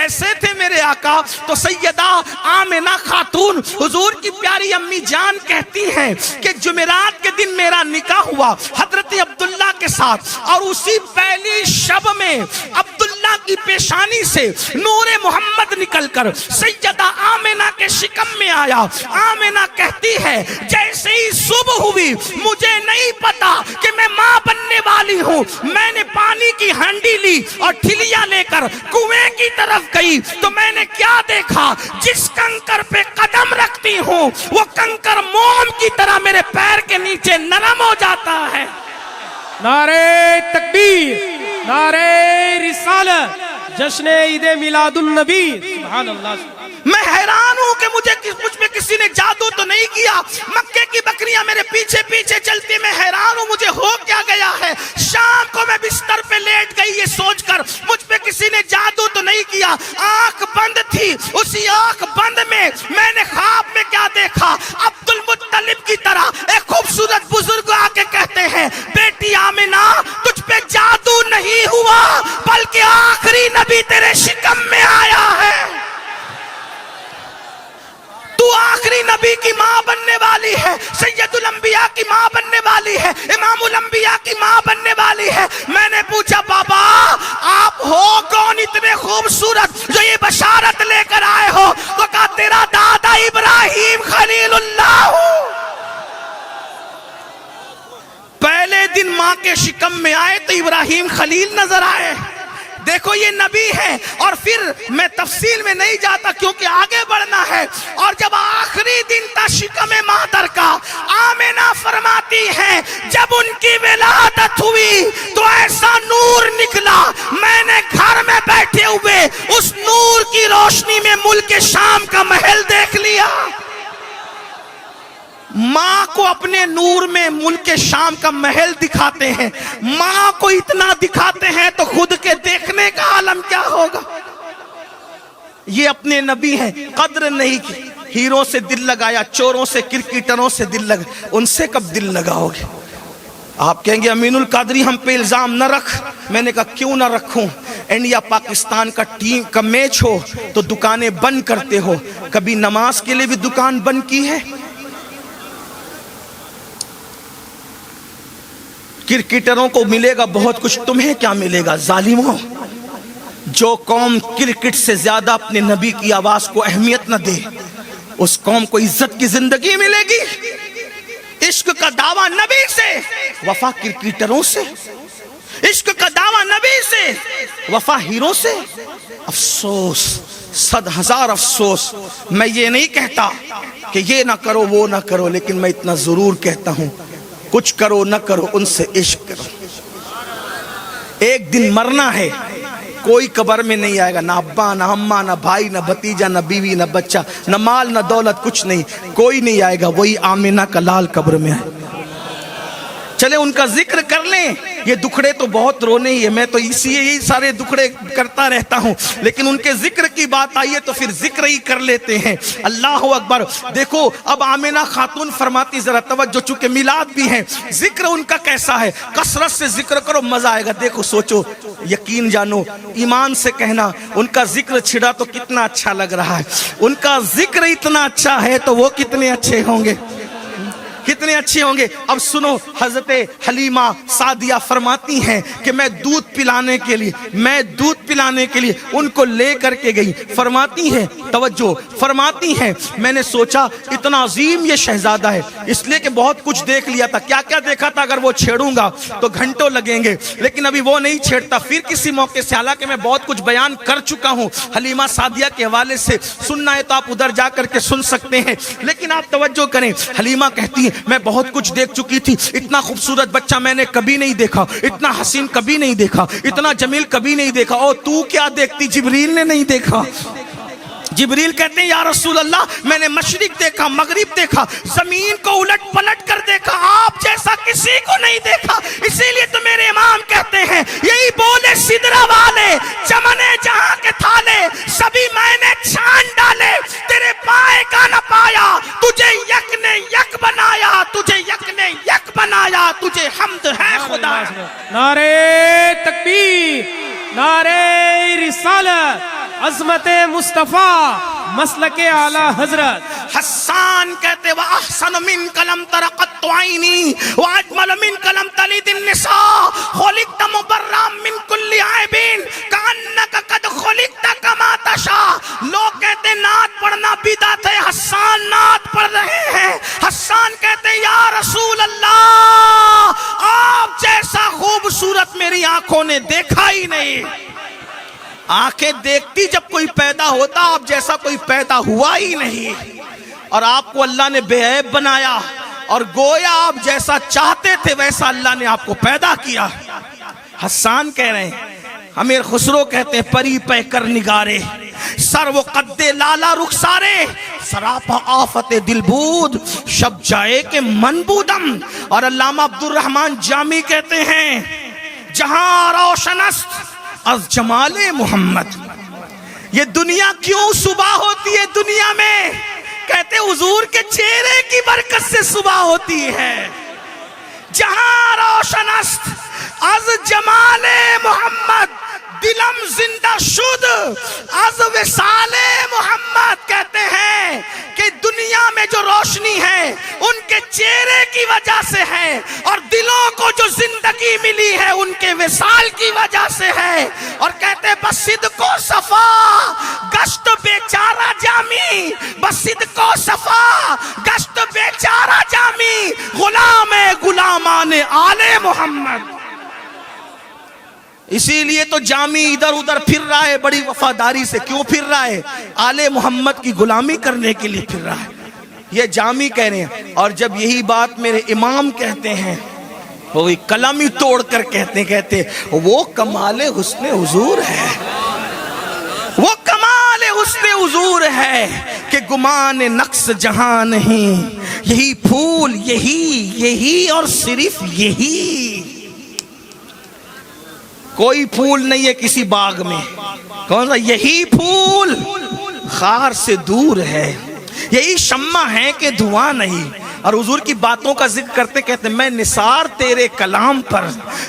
कैसे थे मेरे आका? तो सैयदा आमिना खातून हुजूर की प्यारी अम्मी जान कहती हैं कि जुमेरात के दिन मेरा निकाह हुआ हजरत अब्दुल्ला के साथ, और उसी पहली शब में अब्दुल्ला की पेशानी से नूरे मोहम्मद निकलकर सैयदा आमिना के शिकम में आया। आमिना कहती है जैसे ही सुबह हुई, मुझे नहीं पता कि मैं मां बनने वाली हूं, मैंने पानी की हांडी ली और ठिलिया लेकर कुएं की तरफ गई तो मैंने क्या देखा, जिस कंकर पे कदम रखती हूं वो कंकर मोम की तरह मेरे पैर के नीचे नरम हो जाता है। नारे तकबीर, नारे रिसालत, जश्न ईद मिलादुन नबी। सुभान अल्लाह। मैं हैरान हूं कि मुझ पे किसी ने जादू तो नहीं किया। मक्के की बकरियां मेरे पीछे पीछे चलती, मैं हैरान हूं मुझे हो क्या गया है। शाम को मैं बिस्तर पे लेट गई ये सोचकर मुझ पे किसी ने जादू तो नहीं किया। आंख बंद थी, उसी आंख बंद में मैंने ख्वाब में क्या देखा, अब्दुल मुत्तलिब की तरह एक खूबसूरत बुजुर्ग आके कहते हैं, बेटी आमिना तुझ पे जादू नहीं हुआ बल्कि आखिरी नबी तेरे शिकम में आया है, तू आखिरी नबी की मां बनने वाली है, सैयदुल अंबिया की मां बनने वाली है, इमामुल अंबिया की मां बनने वाली है। मैंने पूछा बाबा आप हो कौन इतने खूबसूरत जो ये बशारत लेकर आए हो? तो कहा तेरा दादा इब्राहिम खलीलुल्लाह। पहले दिन मां के शिकम में आए तो इब्राहिम खलील नजर आए। देखो ये नबी है। और फिर मैं तफसील में नहीं जाता क्योंकि आगे बढ़ना है। और जब आखिरी दिन था शिकम मादर का, आमिना फरमाती हैं जब उनकी विलादत हुई तो ऐसा नूर निकला, मैंने घर में बैठे हुए उस नूर की रोशनी में मुल्क शाम का महल देख लिया। माँ को अपने नूर में मुल्क शाम का महल दिखाते हैं, माँ को इतना दिखाते हैं तो खुद के देखने का आलम क्या होगा। ये अपने नबी हैं, कद्र नहीं की, हीरो से दिल लगाया, चोरों से क्रिकेटरों से दिल लगा, उनसे कब दिल लगाओगे? आप कहेंगे अमीनुल कादरी हम पे इल्जाम न रख। मैंने कहा क्यों ना रखूं? इंडिया पाकिस्तान का टीम का मैच हो तो दुकानें बंद करते हो, कभी नमाज के लिए भी दुकान बंद की है? क्रिकेटरों को मिलेगा बहुत कुछ, तुम्हें क्या मिलेगा जालिमों? जो कौम क्रिकेट से ज्यादा अपने नबी की आवाज को अहमियत न दे, उस कौम को इज्जत की जिंदगी मिलेगी। इश्क का दावा नबी से, वफा क्रिकेटरों से। इश्क का दावा नबी से, वफा हीरो से। अफसोस, 100,000 अफसोस। मैं ये नहीं कहता कि ये ना करो वो ना करो, लेकिन मैं इतना जरूर कहता हूं कुछ करो न करो उनसे इश्क करो। एक दिन मरना है, कोई कब्र में नहीं आएगा, ना अब्बा ना अम्मा ना भाई ना भतीजा ना बीवी ना बच्चा ना माल ना दौलत, कुछ नहीं, कोई नहीं आएगा, वही आमिना का लाल कब्र में है। चले उनका जिक्र कर लें। ये दुखड़े तो बहुत रोने ही है, मैं तो इसी यही सारे दुखड़े करता रहता हूँ, लेकिन उनके जिक्र की बात आई है तो फिर जिक्र ही कर लेते हैं। अल्लाह अकबर। देखो अब आमिना खातून फरमाती, जरा तवज्जो, चूंकि मिलाद भी है, जिक्र उनका कैसा है, कसरत से जिक्र करो मजा आएगा। देखो सोचो, यकीन जानो, ईमान से कहना, उनका जिक्र छिड़ा तो कितना अच्छा लग रहा है। उनका जिक्र इतना अच्छा है तो वो कितने अच्छे होंगे, कितने अच्छे होंगे। अब सुनो, हजरत हलीमा सादिया फरमाती हैं कि मैं दूध पिलाने के लिए उनको ले करके गई। फरमाती हैं, तवज्जो, फरमाती हैं मैंने सोचा इतना अजीम ये शहजादा है, इसलिए कि बहुत कुछ देख लिया था, क्या क्या देखा था, अगर वो छेड़ूंगा तो घंटों लगेंगे, लेकिन अभी वो नहीं छेड़ता। फिर किसी मौके से, हालांकि मैं बहुत कुछ बयान कर चुका हूँ हलीमा सादिया के हवाले से, सुनना है तो आप उधर जा करके सुन सकते हैं, लेकिन आप तवज्जो करें। हलीमा कहती है मैं बहुत कुछ देख चुकी थी, इतना खूबसूरत बच्चा मैंने कभी नहीं देखा, इतना हसीन कभी नहीं देखा, इतना जमील कभी नहीं देखा। और तू क्या देखती, जिब्रील ने नहीं देखा? जिब्रील कहते हैं या रसूल अल्लाह, मैंने मशरिक देखा, मगरिब देखा, जमीन को उलट पलट कर देखा, आप जैसा किसी को नहीं देखा। इसीलिए तो मेरे इमाम कहते हैं, यही बोले सिदरा वाले, चमने जहां के थाले, सभी मैंने छान डाले, तेरे पाए का न पाया, तुझे यक ने यक बनाया, तुझे यक ने यक बनाया, तुझे हम्द है खुदा। नारे तकबीर, नारे रिसालत, अजमत मुस्तफ़ा मसलके आला हजरत। हस्सान कहते व अहसन मिन कलम तरक़त आइनी व अजमल मिन कलम तलिदिन निसा खुलिक़त मुबर्रम मिन कुल्ली आइबिन कअन्नका कद खुलिक़त कमा तशा। लोग कहते नात पढ़ना बिदअत है, हस्सान नात पढ़ रहे हैं। हस्सान कहते या रसूल अल्लाह, आप जैसा खूबसूरत मेरी आंखों ने देखा ही नहीं। आंखें देखती जब कोई पैदा होता, आप जैसा कोई पैदा हुआ ही नहीं। और आपको अल्लाह ने बेऐब बनाया और गोया आप जैसा चाहते थे वैसा अल्लाह ने आपको पैदा किया। हस्सान कह रहे हैं, अमीर खुसरो कहते हैं परी पे कर निगारे सर वो कद्दे लाला रुखसारे सरापा आफत दिलबूद शब जाए के मनबूदम। और अल्लामा अब्दुल रहमान जामी कहते हैं जहां रोशनस्त अज जमाले मोहम्मद। ये दुनिया क्यों सुबह होती है दुनिया में? कहते हुजूर के चेहरे की बरकत से सुबह होती है। जहां रोशनस्त अज जमाले मोहम्मद दिलम जिंदा शुद अज विसाले मोहम्मद। कहते हैं कि दुनिया में जो रोशनी है उनके चेहरे की वजह से है और दिलों को जो जिंदगी मिली है उनके विसाल की वजह से है। और कहते हैं बसिद को सफा गश्त बेचारा जामी, बसिद को सफा गश्त बेचारा जामी गुलाम गुलामाने आले मोहम्मद। इसीलिए तो जामी इधर उधर फिर रहा है बड़ी वफादारी से। क्यों फिर रहा है? आले मोहम्मद की गुलामी करने के लिए फिर रहा है। ये जामी कह रहे हैं। और जब यही बात मेरे इमाम कहते हैं, वो कलम ही तोड़ कर कहते वो कमाले हुस्ने हुजूर है, वो कमाले हुस्ने हुजूर है कि गुमान नक्स जहां नहीं। यही फूल यही और सिर्फ यही। कोई फूल नहीं है किसी बाग में, कौन सा? यही फूल खार से दूर है, यही शम्मा है कि धुआं नहीं। और हुजूर की बातों का जिक्र करते कहते मैं निसार तेरे कलाम पर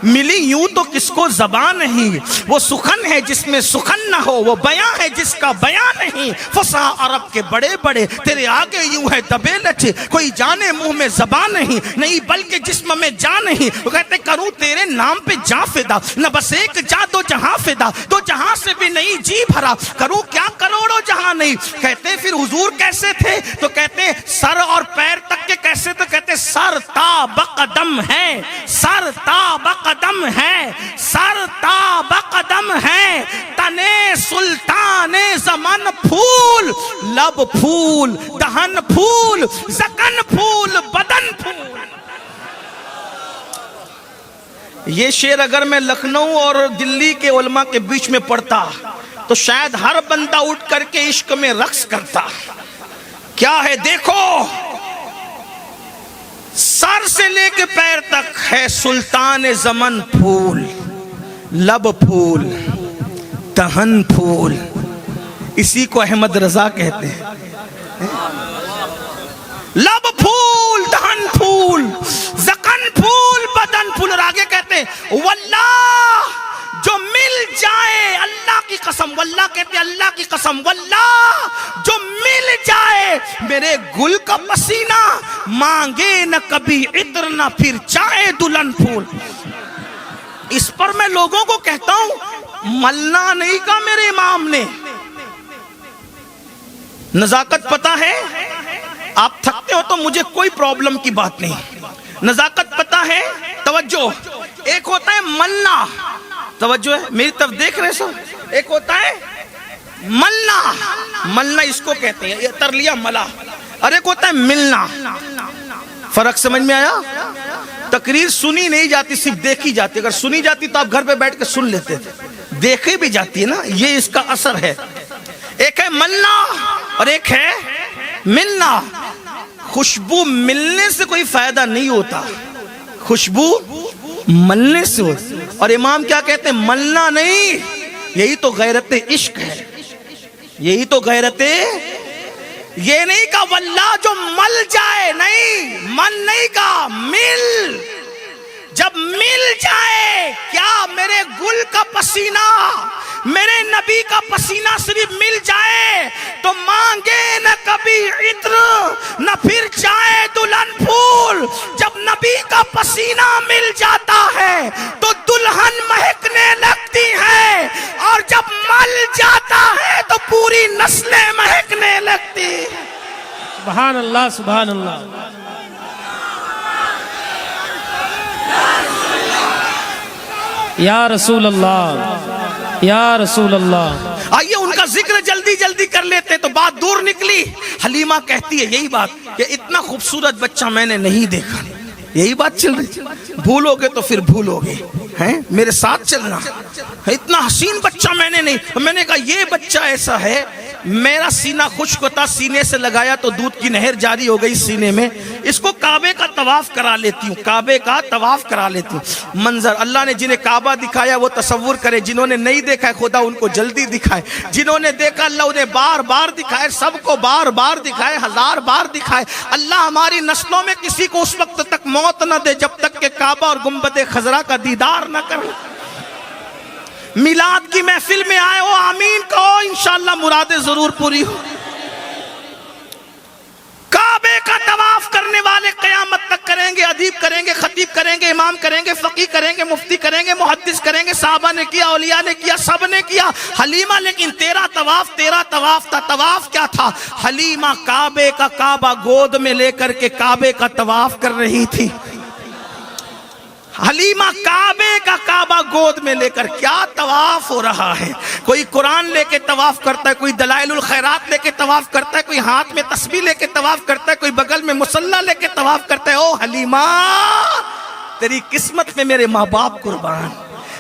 मिली यूं तो किसको ज़बान नहीं। वो सुखन है जिसमें सुखन ना हो, वो बयां है जिसका बयां नहीं। फसा अरब के बड़े बड़े तेरे आगे यूं है दबे लचे, कोई जाने मुंह में ज़बान नहीं बल्कि जिस्म में जान नहीं। वो कहते करूं तेरे नाम पे जा फिदा, न बस एक जा दो जहां फिदा, दो जहां से भी नहीं जी भरा, करूं क्या करोड़ों जहां नहीं। कहते फिर हुजूर कैसे थे? तो कहते सर और पैर तक के कैसे? तो कहते सर ता बकदम है, सर ता बकदम है, सर ता बकदम है। तने सुल्ताने ज़मन फूल, लब फूल दहन फूल ज़कन फूल बदन फूल। ये शेर अगर मैं लखनऊ और दिल्ली के उलमा के बीच में पढ़ता तो शायद हर बंदा उठ करके इश्क में रक्स करता। क्या है देखो, सर से लेके पैर तक है सुल्तान ज़मन फूल, लब फूल दहन फूल। इसी को अहमद रजा कहते हैं। लब फूल दहन फूल ज़कन फूल बदन फूल। और आगे कहते हैं वल्लाह जो मिल जाए, अल्लाह की कसम, वल्लाह कहते अल्लाह की कसम, वल्लाह जो मिल जाए मेरे गुल का पसीना, मांगे न कभी इत्र न फिर चाहे दुल्हन फूल। इस पर मैं लोगों को कहता हूं मलना नहीं कहा मेरे इमाम ने। नजाकत पता है, आप थकते हो तो मुझे कोई प्रॉब्लम की बात नहीं। नजाकत पता है, तवज्जो। एक होता है मलना, तवज्जो है मेरी तरफ देख रहे सो। एक होता है मलना, मलना इसको कहते हैं, ये तर लिया मला। और एक होता है मिलना। फर्क समझ में आया? तकरीर सुनी नहीं जाती, सिर्फ देखी जाती। अगर सुनी जाती तो आप घर पे बैठ के सुन लेते थे। देखी भी जाती है ना, ये इसका असर है। एक है मलना और एक है मिलना। खुशबू मिलने से कोई फायदा नहीं होता, खुशबू मलने से होती। और इमाम क्या कहते हैं? मलना नहीं, यही तो गैरत इश्क है, यही तो गैरत। ये नहीं कहा वल्लाह जो मल जाए, नहीं, मन नहीं कहा, मिल। जब मिल जाए क्या मेरे गुल का पसीना, मेरे नबी का पसीना सिर्फ मिल जाए तो मांगे न कभी इत्र न फिर चाहे दुल्हन फूल। जब नबी का पसीना मिल जाता है तो दुल्हन महकने लगती है, और जब मल जाता है तो पूरी नस्लें महकने लगती है। सुभान अल्लाह, सुभान अल्लाह। या रसूल अल्लाह, या रसूल अल्लाह। आइए उनका जिक्र जल्दी जल्दी कर लेते तो बात दूर निकली। हलीमा कहती है यही बात कि इतना खूबसूरत बच्चा मैंने नहीं देखा। यही बात चल रही, भूलोगे तो फिर भूलोगे, हैं मेरे साथ चलना। इतना हसीन बच्चा मैंने नहीं। मैंने कहा ये बच्चा ऐसा है, मेरा सीना खुश्क होता, सीने से लगाया तो दूध की नहर जारी हो गई सीने में। इसको काबे का तवाफ करा लेती हूँ, काबे का तवाफ करा लेती हूँ। मंजर अल्लाह ने जिन्हें काबा दिखाया वो तसव्वुर करे, जिन्होंने नहीं देखा है खुदा उनको जल्दी दिखाए, जिन्होंने देखा अल्लाह उन्हें बार बार दिखाए, सबको बार बार दिखाए, हजार बार दिखाए। अल्लाह हमारी नस्लों में किसी को उस वक्त तक मौत न दे जब तक के काबा और गुम्बद खजरा का दीदार न कर। मिलाद की महफिल में आए हो, आमीन कहो, इंशाअल्लाह मुरादें जरूर पूरी हो। काबे का तवाफ करने वाले कयामत तक करेंगे, अदीब करेंगे, खतीब करेंगे, इमाम करेंगे, फकीह करेंगे, मुफ्ती करेंगे, मुहद्दिस करेंगे, साहबा ने किया, औलिया ने किया, सब ने किया। हलीमा लेकिन तेरा तवाफ था। तवाफ क्या था? हलीमा काबे का काबा गोद में लेकर के काबे का तवाफ कर रही थी। हलीमा काबे का काबा गोद में लेकर, क्या तवाफ हो रहा है। कोई कुरान लेके तवाफ करता है, कोई दलाइलुल खैरात लेके तवाफ करता है, कोई हाथ में तस्बीह लेके तवाफ करता है, कोई बगल में मुसल्ला लेके तवाफ करता है। ओ हलीमा, तेरी किस्मत में मेरे माँ बाप कुर्बान,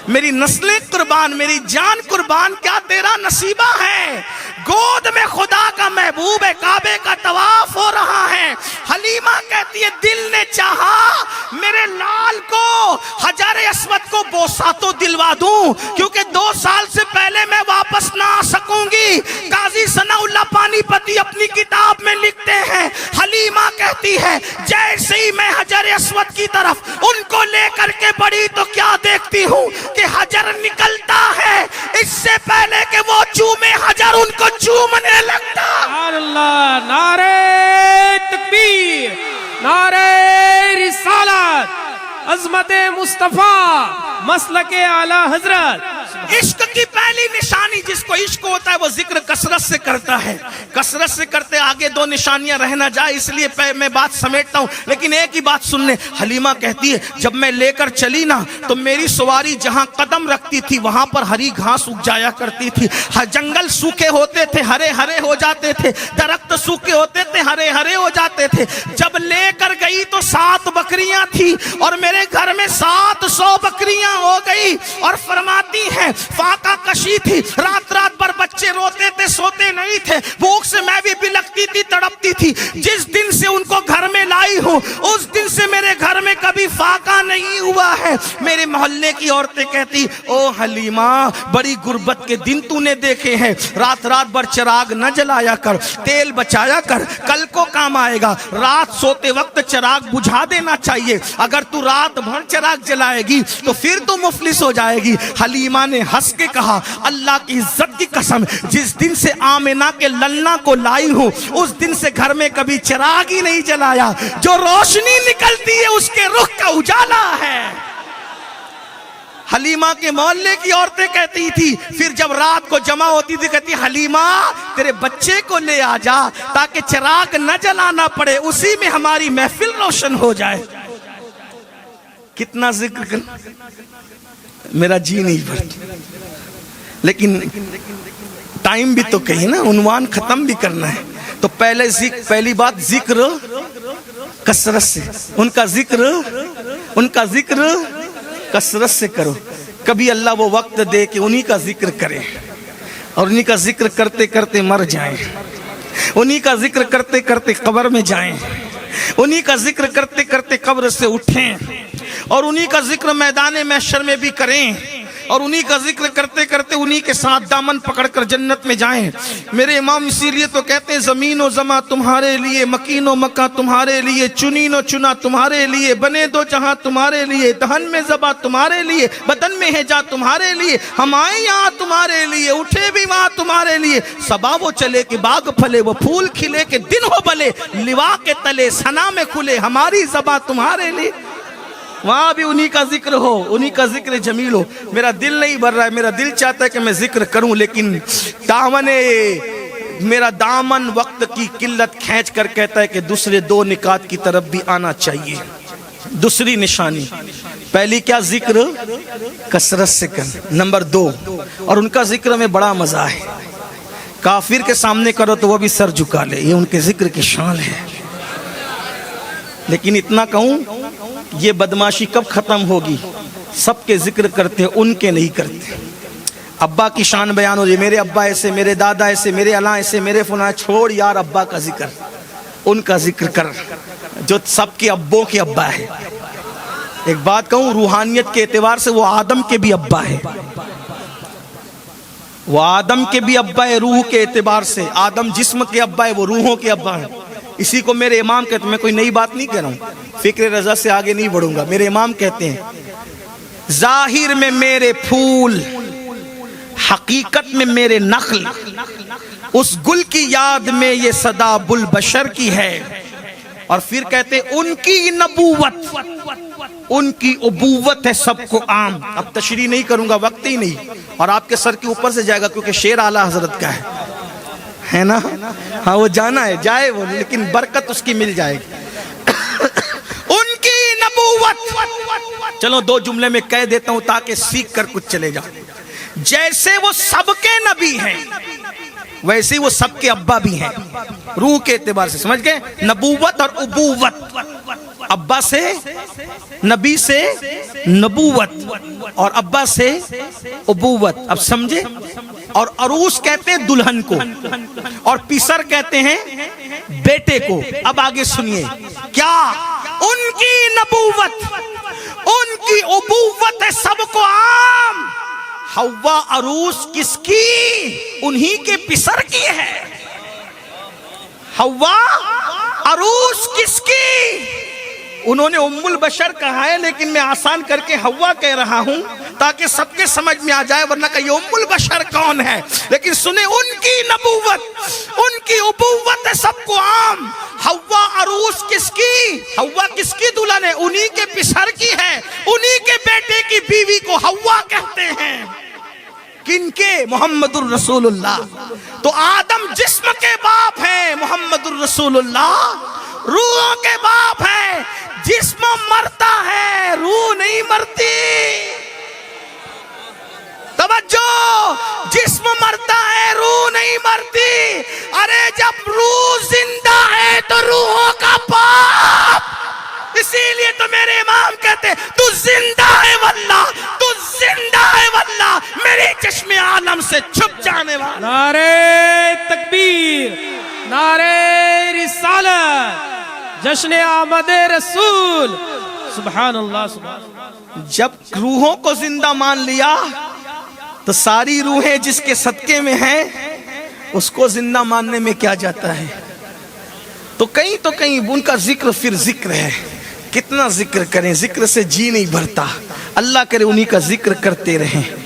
मेरी नस्लें कुर्बान, मेरी जान कुर्बान, क्या तेरा नसीबा है। गोद में खुदा का महबूब है, काबे का तवाफ हो रहा है। हलीमा कहती है दिल ने चाहा मेरे लाल को, हजारे अस्वद को बोसा तो दिलवा दूं, क्योंकि 2 साल से पहले मैं वापस ना आ सकूंगी। काजी सनाउल्लाह पानीपती अपनी किताब में लिखते हैं, हलीमा कहती है जैसे ही मैं हजारे अस्वद की तरफ उनको लेकर के बढ़ी तो क्या देखती हूँ कि हजर निकलता है, इससे पहले कि वो चूमे हजर उनको चूमने लगता। अल्लाह, नारे तकबीर, नारे रिसालत, अज़मते मुस्तफा, मसलके आला हजरत। इश्क की पहली निशानी, जिसको इश्क होता है वो जिक्र कसरत से करता है। कसरत से करते आगे 2 निशानियां रह ना जाए, इसलिए मैं बात समेटता हूं। लेकिन एक ही बात सुन ले, हलीमा कहती है जब मैं लेकर चली ना तो मेरी सवारी जहां कदम रखती थी वहां पर हरी घास उग जाया करती थी। जंगल सूखे होते थे, हरे हरे हो जाते थे, दरख्त सूखे होते थे, हरे हरे हो जाते थे। जब लेकर गई तो 7 बकरियां थी और मेरे घर में 700 बकरियां हो गई। और फरमाती है फाका कशी थी, रात रात भर बच्चे रोते थे, सोते नहीं थे, भूख से मैं भी बिलखती थी, तड़पती थी। जिस दिन से उनको घर में लाई हूँ उस दिन से मेरे घर में कभी फाका नहीं हुआ है। मेरे मोहल्ले की औरतें कहती ओ हलीमा, बड़ी गुर्बत के दिन तूने देखे हैं, रात रात भर चिराग न जलाया कर, तेल बचाया कर, कल को काम आएगा। रात सोते वक्त चिराग बुझा देना चाहिए, अगर तू रात भर चिराग जलाएगी तो फिर तू मुफलिस हो जाएगी। हलीमा ने हंस के कहा अल्लाह की इज्जत की कसम, जिस दिन से आमिना के लल्ला को लाई हूं उस दिन से घर में कभी चिराग ही नहीं जलाया। जो रोशनी निकलती है उसके रुख का उजाला है। हलीमा के मोहल्ले की औरतें कहती थी, फिर जब रात को जमा होती थी कहती हलीमा तेरे बच्चे को ले आ जा ताकि चिराग न जलाना पड़े, उसी में हमारी महफिल रोशन हो जाए। कितना जिक्र कर, मेरा जी नहीं भरता, लेकिन टाइम भी तो कहीं ना, उन्वान खत्म भी करना है। तो पहली बात जिक्र कसरत से, उनका जिक्र कसरत से करो। कभी अल्लाह वो वक्त दे कि उन्हीं का जिक्र करें और उन्हीं का जिक्र करते करते मर जाएं, उन्हीं का जिक्र करते करते कब्र में जाएं, उन्हीं का जिक्र करते करते कब्र से उठें और उन्हीं का जिक्र मैदान महशर में भी करें और उन्हीं का जिक्र करते करते उन्हीं के साथ दामन पकड़कर जन्नत में जाएं। मेरे इमाम इसीलिए तो कहते हैं ज़मीन व ज़मा तुम्हारे लिए, मकीन व मक्का तुम्हारे लिए, चुनीन व चुना तुम्हारे लिए, बने दो जहां तुम्हारे लिए, दहन में ज़बा तुम्हारे लिए, बदन में है जा तुम्हारे लिए, हम आए यहाँ तुम्हारे लिए, उठे भी वहां तुम्हारे लिए, सबा वो चले कि बाग फले, वो फूल खिले के दिन हो भले, लिवा के तले सना में खुले, हमारी ज़बा तुम्हारे लिए। वहां भी उन्हीं का जिक्र हो, उन्हीं का जिक्र जमील हो। मेरा दिल नहीं भर रहा है, मेरा दिल चाहता है कि मैं जिक्र करूं, लेकिन मेरा दामन वक्त की किल्लत खींच कर कहता है कि दूसरे दो निकात की तरफ भी आना चाहिए। दूसरी निशानी, पहली क्या, जिक्र कसरत से कर। नंबर 2, और उनका जिक्र में बड़ा मजा है, काफिर के सामने करो तो वो भी सर झुका ले, ये उनके जिक्र की शान है। लेकिन इतना कहूं, ये बदमाशी कब खत्म होगी? सबके जिक्र करते, उनके नहीं करते। अब्बा की शान बयान हो रही, मेरे अब्बा ऐसे, मेरे दादा ऐसे, मेरे अला ऐसे, मेरे फुला। छोड़ यार अब्बा का जिक्र, उनका जिक्र कर जो सबके अब्बों के अब्बा है। एक बात कहूं, रूहानियत के एतबार से वो आदम के भी अब्बा है, वो आदम के भी अब्बा है। रूह के एतबार से आदम जिस्म के अब्बा है, वो रूहों के अब्बा है। इसी को मेरे इमाम कहते हैं, मैं कोई नई बात नहीं कह रहा हूं, फिक्र रजा से आगे नहीं बढ़ूंगा। मेरे इमाम कहते हैं, जाहिर में मेरे फूल, हकीकत में मेरे नख्ल, उस गुल की याद में ये सदा बुल बशर की है। और फिर कहते हैं, उनकी नबूवत, उनकी उबूवत है सबको आम। अब तशरीह नहीं करूंगा, वक्त ही नहीं, और आपके सर के ऊपर से जाएगा, क्योंकि शेर आला हजरत का है ना। हाँ, वो जाना है, जाए वो, लेकिन बरकत उसकी मिल जाएगी। उनकी नबूवत, चलो 2 जुमले में कह देता हूं ताकि सीख कर कुछ चले जाओ। जैसे वो सबके नबी हैं, वैसे वो सबके अब्बा भी हैं। रूह के एतबार से समझ गए, नबूवत और उबूवत। अब्बा से नबी से नबूवत, और अब्बा से उबूवत। अब समझे। और अरूस कहते हैं दुल्हन को, और पिसर कहते हैं बेटे को। अब आगे सुनिए, क्या उनकी नबूवत, उनकी उबूवत है सबको आम। हव्वा अरूस किसकी? उन्हीं के पिसर की है। हव्वा अरूस किसकी? उन्होंने उम्मुल बशर कहा है, लेकिन मैं आसान करके हव्वा कह रहा हूं ताकि सबके समझ में आ जाए, वरना कहिए उम्मुल बशर कौन है। लेकिन सुने, उनकी नबूवत, उनकी उबूवत है सबको आम। हव्वा अरूस किसकी? हव्वा किसकी दुल्हन है? उन्हीं के पिसर की है। उन्हीं के बेटे की बीवी को हव्वा कहते हैं। किनके? मोहम्मदुर रसूलुल्लाह। तो आदम जिस्म के बाप है, मोहम्मदुर रसूलुल्लाह रूहों के बाप है। जिस्म मरता है, रूह नहीं मरती। तवज्जो, जिस्म मरता है, रूह नहीं मरती। अरे जब रूह जिंदा है तो रूहों का बाप। इसीलिए तो मेरे इमाम कहते, तू जिंदा है वल्लाह, तू जिंदा है वल्लाह, मेरे चश्मे आलम से छुप जाने वाला। नारे तकबीर, नारे रिसालत, जश्न आमदे रसूल। सुभान अल्लाह, सुभान। जब रूहों को जिंदा मान लिया तो सारी रूहें जिसके सदके में हैं उसको जिंदा मानने में क्या जाता है। तो कहीं उनका जिक्र फिर जिक्र है। कितना जिक्र करें, जिक्र से जी नहीं भरता। अल्लाह करे उन्हीं का जिक्र करते रहें।